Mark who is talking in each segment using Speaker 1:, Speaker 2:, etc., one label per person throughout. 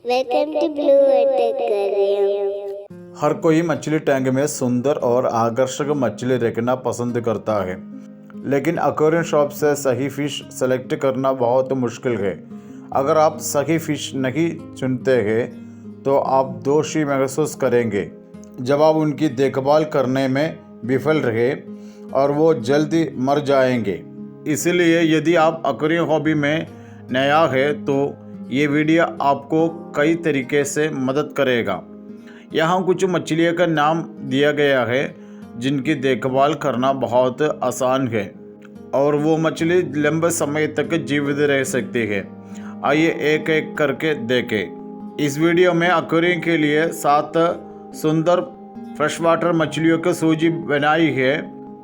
Speaker 1: Welcome to blue water aquarium.
Speaker 2: हर कोई मछली टैंक में सुंदर और आकर्षक मछली रखना पसंद करता है, लेकिन एक्वेरियम शॉप से सही फिश सेलेक्ट करना बहुत मुश्किल है। अगर आप सही फिश नहीं चुनते हैं तो आप दोषी महसूस करेंगे जब आप उनकी देखभाल करने में विफल रहे और वो जल्दी मर जाएंगे। इसलिए यदि आप एक्वेरियम हॉबी में नया है तो ये वीडियो आपको कई तरीके से मदद करेगा। यहाँ कुछ मछलियों का नाम दिया गया है जिनकी देखभाल करना बहुत आसान है और वो मछली लंबे समय तक जीवित रह सकती है। आइए एक एक करके देखें। इस वीडियो में एक्वेरियम के लिए 7 सुंदर फ्रेश वाटर मछलियों की सूची बनाई है।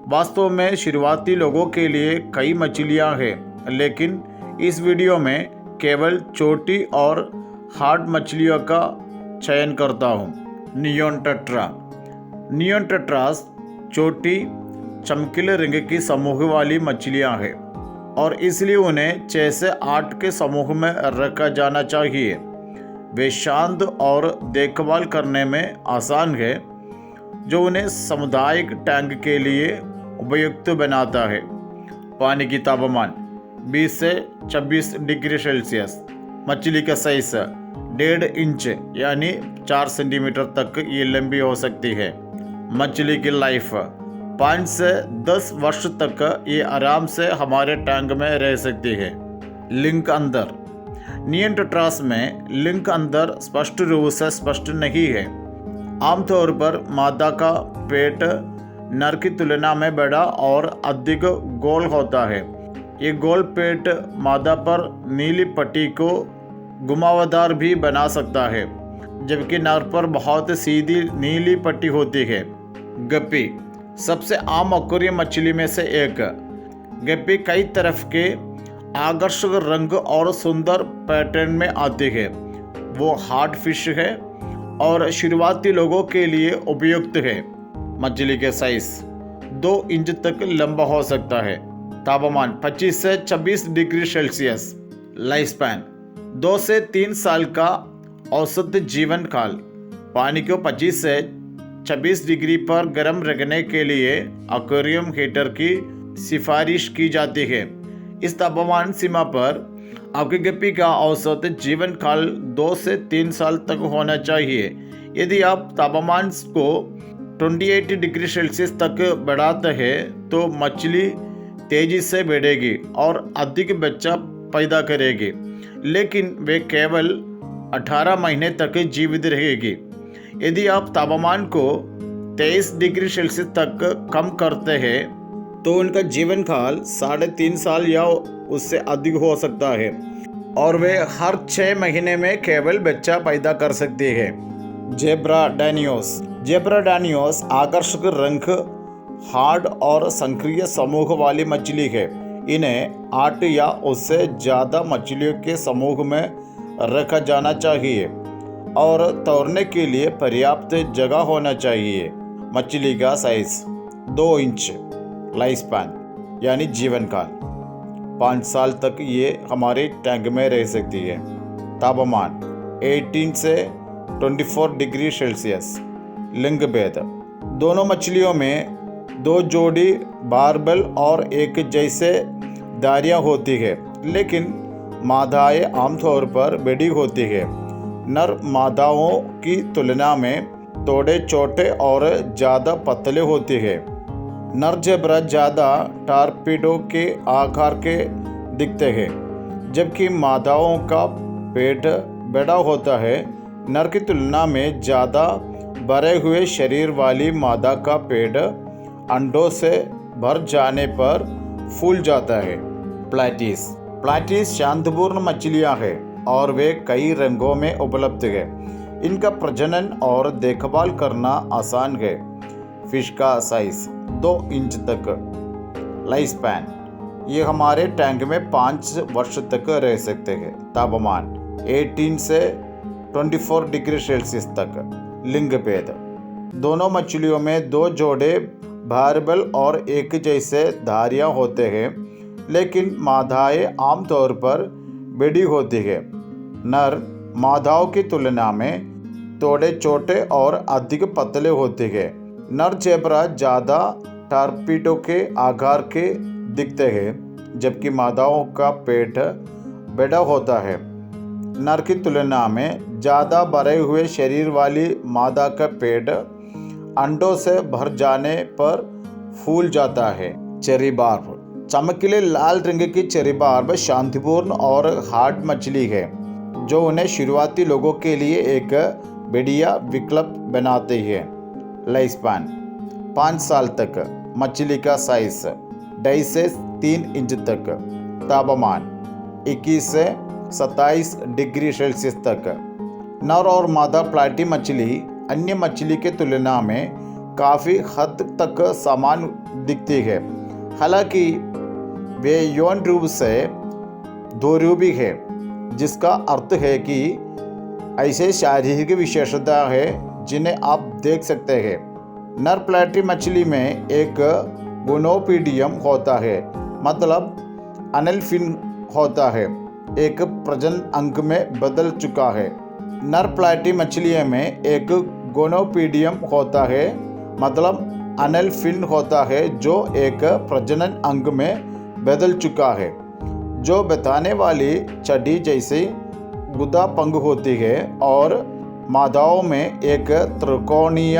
Speaker 2: वास्तव में शुरुआती लोगों के लिए कई मछलियाँ हैं, लेकिन इस वीडियो में केवल छोटी और हार्ड मछलियों का चयन करता हूँ। Neon tetra. नियॉन टेट्रास छोटी चमकीले रंग की समूह वाली मछलियाँ हैं और इसलिए उन्हें 6 से 8 के समूह में रखा जाना चाहिए। वे शांत और देखभाल करने में आसान है, जो उन्हें सामुदायिक टैंक के लिए उपयुक्त बनाता है। पानी की तापमान 20 से 26 डिग्री सेल्सियस। मछली का साइज 1.5 इंच यानी 4 सेंटीमीटर तक ये लंबी हो सकती है। मछली की लाइफ 5 से 10 वर्ष तक ये आराम से हमारे टैंक में रह सकती है। लिंक अंदर। नियॉन टेट्रास में लिंक अंदर स्पष्ट रूप से स्पष्ट नहीं है। आमतौर पर मादा का पेट नर की तुलना में बड़ा और अधिक गोल होता है। ये गोल पेट मादा पर नीली पट्टी को घुमावदार भी बना सकता है, जबकि नर पर बहुत सीधी नीली पट्टी होती है। गप्पी सबसे आम एक्वेरियम मछली में से एक। गप्पी कई तरफ के आकर्षक रंग और सुंदर पैटर्न में आती है। वो हार्ड फिश है और शुरुआती लोगों के लिए उपयुक्त है। मछली के साइज 2 इंच तक लंबा हो सकता है। तापमान 25 से 26 डिग्री सेल्सियस। लाइफ स्पैन 2 से 3 साल का औसत जीवन काल। पानी को 25 से 26 डिग्री पर गर्म रखने के लिए एक्वेरियम हीटर की सिफारिश की जाती है। इस तापमान सीमा पर आपके गप्पी का औसत जीवन काल 2 से 3 साल तक होना चाहिए। यदि आप तापमान को 28 डिग्री सेल्सियस तक बढ़ाते हैं तो मछली तेजी से बढ़ेगी और अधिक बच्चा पैदा करेगी, लेकिन वे केवल 18 महीने तक जीवित रहेगी। यदि आप तापमान को 23 डिग्री सेल्सियस तक कम करते हैं तो उनका जीवन काल 3.5 साल या उससे अधिक हो सकता है और वे हर 6 महीने में केवल बच्चा पैदा कर सकते हैं। जेब्रा डैनियोस। जेब्रा डैनियोस आकर्षक रंग, हार्ड और सक्रिय समूह वाली मछली है। इन्हें 8 या उससे ज़्यादा मछलियों के समूह में रखा जाना चाहिए और तैरने के लिए पर्याप्त जगह होना चाहिए। मछली का साइज 2 इंच। लाइफ स्पैन यानी जीवन काल 5 साल तक ये हमारे टैंक में रह सकती है। तापमान 18 से 24 डिग्री सेल्सियस। लिंग भेद। दोनों मछलियों में 2 जोड़ी बारबल और एक जैसे धारियाँ होती है, लेकिन मादाएँ आमतौर पर बड़ी होती है। नर मादाओं की तुलना में थोड़े छोटे और ज़्यादा पतले होते हैं। नर जेब्रा ज़्यादा टारपीडो के आकार के दिखते हैं, जबकि मादाओं का पेट बड़ा होता है। नर की तुलना में ज़्यादा भरे हुए शरीर वाली मादा का पेट अंडों से भर जाने पर फूल जाता है। प्लैटिस। प्लैटिस शांतपूर्ण मछलियाँ हैं और वे कई रंगों में उपलब्ध है। इनका प्रजनन और देखभाल करना आसान है। फिश का साइज 2 इंच तक। लाइफ स्पैन ये हमारे टैंक में 5 वर्ष तक रह सकते हैं। तापमान 18 से 24 डिग्री सेल्सियस तक। लिंग भेद। दोनों मछलियों में 2 जोड़े बारबल और एक जैसे धारियाँ होते हैं, लेकिन मादाएँ आमतौर पर बड़ी होती है। नर मादाओं की तुलना में थोड़े छोटे और अधिक पतले होते हैं। नर जेब्रा ज़्यादा टारपीडो के आकार के दिखते हैं, जबकि मादाओं का पेट बड़ा होता है। नर की तुलना में ज़्यादा भरे हुए शरीर वाली मादा का पेट अंडों से भर जाने पर फूल जाता है। Cherry barb. चमकीले लाल रंग की चेरी बार्ब शांतिपूर्ण और हार्ड मछली है, जो उन्हें शुरुआती लोगों के लिए एक बढ़िया विकल्प बनाती है। लाइफ स्पैन 5 साल तक। मछली का साइज 2.5 से 3 इंच तक। तापमान 21 से 27 डिग्री सेल्सियस तक। नर और मादा प्लेटी मछली अन्य मछली के तुलना में काफ़ी हद तक समान दिखती है, हालांकि वे यौन रूप से द्विरूपी है, जिसका अर्थ है कि ऐसे शारीरिक विशेषता है जिन्हें आप देख सकते हैं। नर प्लेटी मछली में एक गोनोपीडियम होता है, मतलब अनल फिन होता है, एक प्रजनन अंग में बदल चुका है। नर प्लेटी मछलियों में एक गोनोपीडियम होता है, मतलब अनल फिन होता है, जो एक प्रजनन अंग में बदल चुका है, जो बताने वाली चड्डी जैसी गुदा पंख होती है, और मादाओं में एक त्रिकोणीय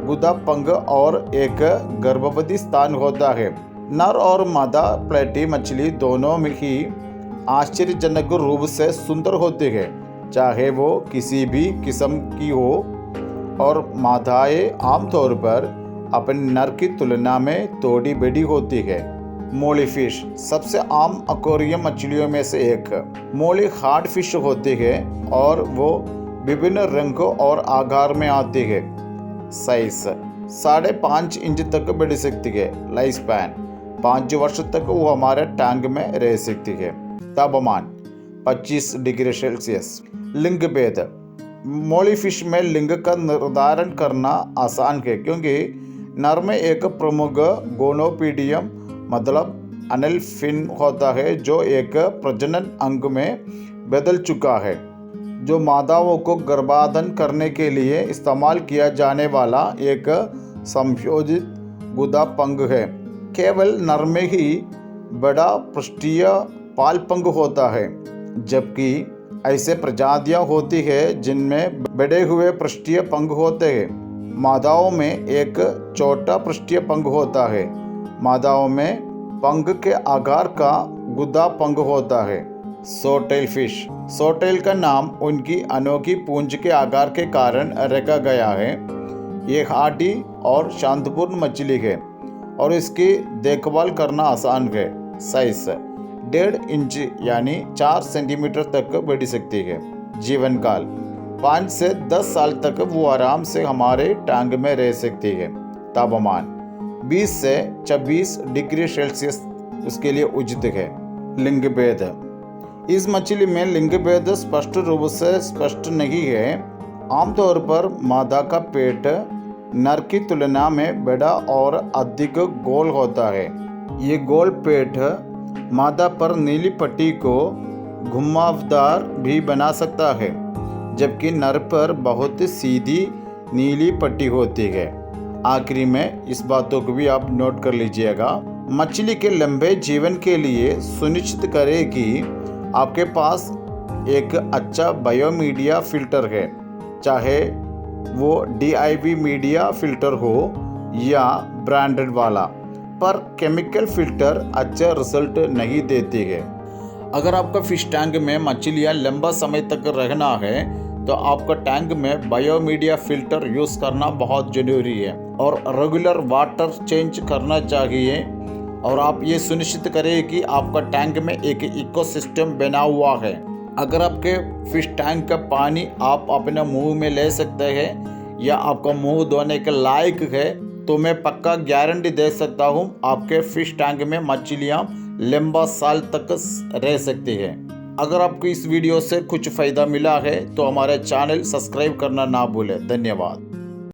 Speaker 2: गुदा पंख और एक गर्भवती स्थान होता है। नर और मादा प्लेटी मछली दोनों में ही आश्चर्यजनक रूप से सुंदर होती है, चाहे वो किसी भी किस्म की हो, और मादाएं आमतौर पर अपने नर की तुलना में थोड़ी बड़ी होती है। मोली फिश सबसे आम एक्वेरियम मछलियों में से एक। मोली हार्ड फिश होती है और वो विभिन्न रंगों और आकार में आती है। साइज 5.5 इंच तक बढ़ सकती है। लाइफ स्पैन 5 वर्ष तक वो हमारे टैंक में रह सकती है। तापमान 25 डिग्री सेल्सियस। लिंग भेद। मोली फिश में लिंग का निर्धारण करना आसान है, क्योंकि नर में एक प्रमुख गोनोपीडियम मतलब अनल फिन होता है, जो एक प्रजनन अंग में बदल चुका है, जो मादाओं को गर्भाधान करने के लिए इस्तेमाल किया जाने वाला एक संशोधित गुदा पंख है। केवल नर में ही बड़ा पृष्ठीय पाल पंख होता है, जबकि ऐसे प्रजातियां होती है जिनमें बड़े हुए पृष्ठीय पंख होते हैं। मादाओं में एक छोटा पृष्ठीय पंख होता है। मादाओं में पंख के आकार का गुदा पंख होता है। सोटेल फिश। सोटेल का नाम उनकी अनोखी पूंछ के आकार के कारण रखा गया है। ये हार्डी और शांतिपूर्ण मछली है और इसकी देखभाल करना आसान है। साइज 1.5 इंच यानी 4 सेंटीमीटर तक बढ़ सकती है। जीवन काल 5 से 10 साल तक वो आराम से हमारे टैंक में रह सकती है। तापमान 20 से 26 डिग्री सेल्सियस उसके लिए उचित है। लिंग भेद। इस मछली में लिंग भेद स्पष्ट रूप से स्पष्ट नहीं है। आमतौर पर मादा का पेट नर की तुलना में बड़ा और अधिक गोल होता है। ये गोल पेट मादा पर नीली पट्टी को घुमावदार भी बना सकता है, जबकि नर पर बहुत सीधी नीली पट्टी होती है। आखिरी में इस बातों को भी आप नोट कर लीजिएगा। मछली के लंबे जीवन के लिए सुनिश्चित करें कि आपके पास एक अच्छा बायोमीडिया फिल्टर है, चाहे वो DIY मीडिया फिल्टर हो या ब्रांडेड वाला, पर केमिकल फिल्टर अच्छा रिजल्ट नहीं देती है। अगर आपका फिश टैंक में मछलियाँ लंबा समय तक रहना है तो आपका टैंक में बायोमीडिया फिल्टर यूज़ करना बहुत ज़रूरी है और रेगुलर वाटर चेंज करना चाहिए। और आप ये सुनिश्चित करें कि आपका टैंक में एक इकोसिस्टम बना हुआ है। अगर आपके फिश टैंक का पानी आप अपने मुंह में ले सकते हैं या आपका मुंह धोने के लायक है, तो मैं पक्का गारंटी दे सकता हूँ आपके फिश टैंक में मछलियाँ लंबा साल तक रह सकती हैं। अगर आपको इस वीडियो से कुछ फ़ायदा मिला है तो हमारे चैनल सब्सक्राइब करना ना भूलें। धन्यवाद।